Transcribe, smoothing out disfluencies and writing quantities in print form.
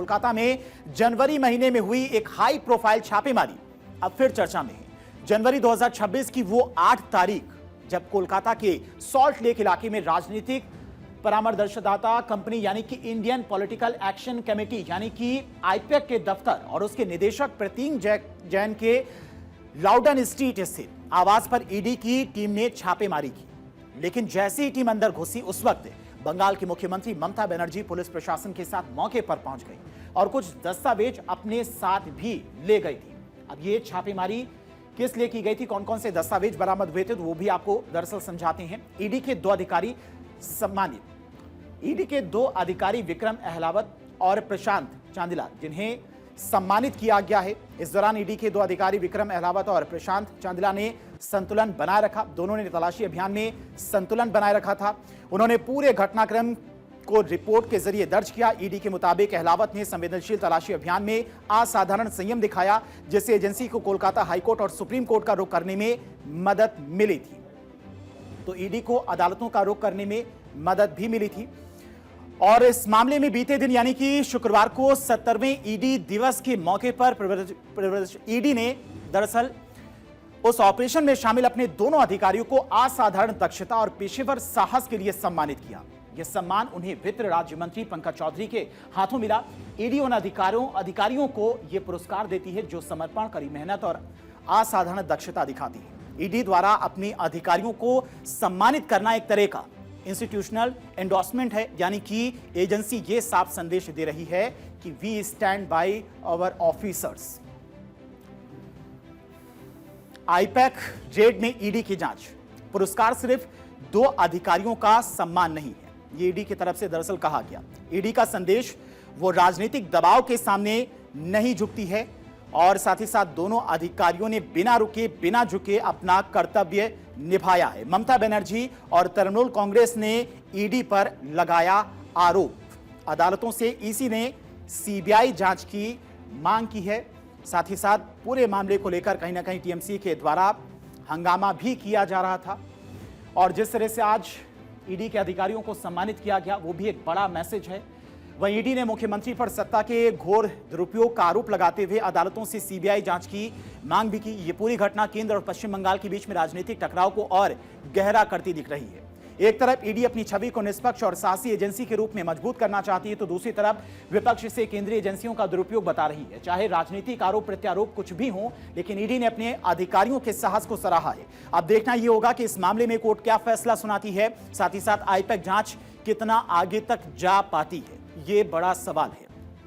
कोलकाता में जनवरी महीने में हुई एक हाई प्रोफाइल छापेमारी अब फिर चर्चा में है। जनवरी 2026 की वो 8 तारीख जब कोलकाता के सॉल्ट लेक इलाके में राजनीतिक परामर्शदाता कंपनी यानी कि इंडियन पॉलिटिकल एक्शन कमेटी यानी कि आईपैक के दफ्तर और उसके निदेशक प्रतीक जैन के लाउडन स्ट्रीट स्थित आवास पर ईडी की टीम ने छापेमारी की। लेकिन जैसे ही टीम अंदर घुसी उस वक्त बंगाल की मुख्यमंत्री ममता बनर्जी पुलिस प्रशासन के साथ मौके पर पहुंच गई और कुछ दस्तावेज अपने साथ भी ले गई थी। अब ये छापेमारी किस लिए की गई थी, कौन कौन से दस्तावेज बरामद हुए थे, तो वो भी आपको दरअसल समझाते हैं। ईडी के 2 अधिकारी सम्मानित। ईडी के 2 अधिकारी विक्रम अहलावत और प्रशांत चांदिला जिन्हें सम्मानित किया गया है। इस दौरान ईडी के 2 अधिकारी विक्रम अहलावत और प्रशांत चांदिला ने संतुलन बनाए रखा। दोनों ने तलाशी अभियान में संतुलन बनाए रखा था। उन्होंने पूरे घटनाक्रम को रिपोर्ट के जरिए दर्ज किया। ईडी के मुताबिक अहलावत ने संवेदनशील तलाशी अभियान में असाधारण संयम दिखाया, जिससे एजेंसी को कोलकाता हाईकोर्ट और सुप्रीम कोर्ट का रुख करने में मदद मिली थी। तो ईडी को अदालतों का रुख करने में मदद भी मिली थी। और इस मामले में बीते दिन यानी कि शुक्रवार को 70वें ईडी दिवस के मौके पर ईडी ने दरअसल उस ऑपरेशन में शामिल अपने दोनों अधिकारियों को असाधारण दक्षता और पेशेवर साहस के लिए सम्मानित किया। यह सम्मान उन्हें वित्त राज्य मंत्री पंकज चौधरी के हाथों मिला। ईडी उन अधिकारियों को यह पुरस्कार देती है जो समर्पण, कड़ी मेहनत और असाधारण दक्षता दिखाती है। ईडी द्वारा अपने अधिकारियों को सम्मानित करना एक तरह का इंस्टीट्यूशनल एंडोर्समेंट है, यानी कि एजेंसी ये साफ संदेश दे रही है कि we stand by our officers. IPAC raid में ईडी की जांच। पुरस्कार सिर्फ 2 अधिकारियों का सम्मान नहीं है, ये ईडी की तरफ से दरअसल कहा गया। ईडी का संदेश वो राजनीतिक दबाव के सामने नहीं झुकती है और साथ ही साथ दोनों अधिकारियों ने बिना रुके बिना झुके अपना कर्तव्य निभाया है। ममता बनर्जी और तृणमूल कांग्रेस ने ईडी पर लगाया आरोप। अदालतों से ईसी ने सीबीआई जांच की मांग की है। साथ ही साथ पूरे मामले को लेकर कहीं ना कहीं टीएमसी के द्वारा हंगामा भी किया जा रहा था और जिस तरह से आज ईडी के अधिकारियों को सम्मानित किया गया वो भी एक बड़ा मैसेज है। वहीं ईडी ने मुख्यमंत्री पर सत्ता के घोर दुरुपयोग का आरोप लगाते हुए अदालतों से सीबीआई जांच की मांग भी की। ये पूरी घटना केंद्र और पश्चिम बंगाल के बीच में राजनीतिक टकराव को और गहरा करती दिख रही है। एक तरफ ईडी अपनी छवि को निष्पक्ष और साहसी एजेंसी के रूप में मजबूत करना चाहती है, तो दूसरी तरफ विपक्ष इसे केंद्रीय एजेंसियों का दुरुपयोग बता रही है। चाहे राजनीतिक आरोप प्रत्यारोप कुछ भी हो, लेकिन ईडी ने अपने अधिकारियों के साहस को सराहा है। अब देखना यह होगा कि इस मामले में कोर्ट क्या फैसला सुनाती है, साथ ही साथ आईपैक जांच कितना आगे तक जा पाती है, ये बड़ा सवाल है।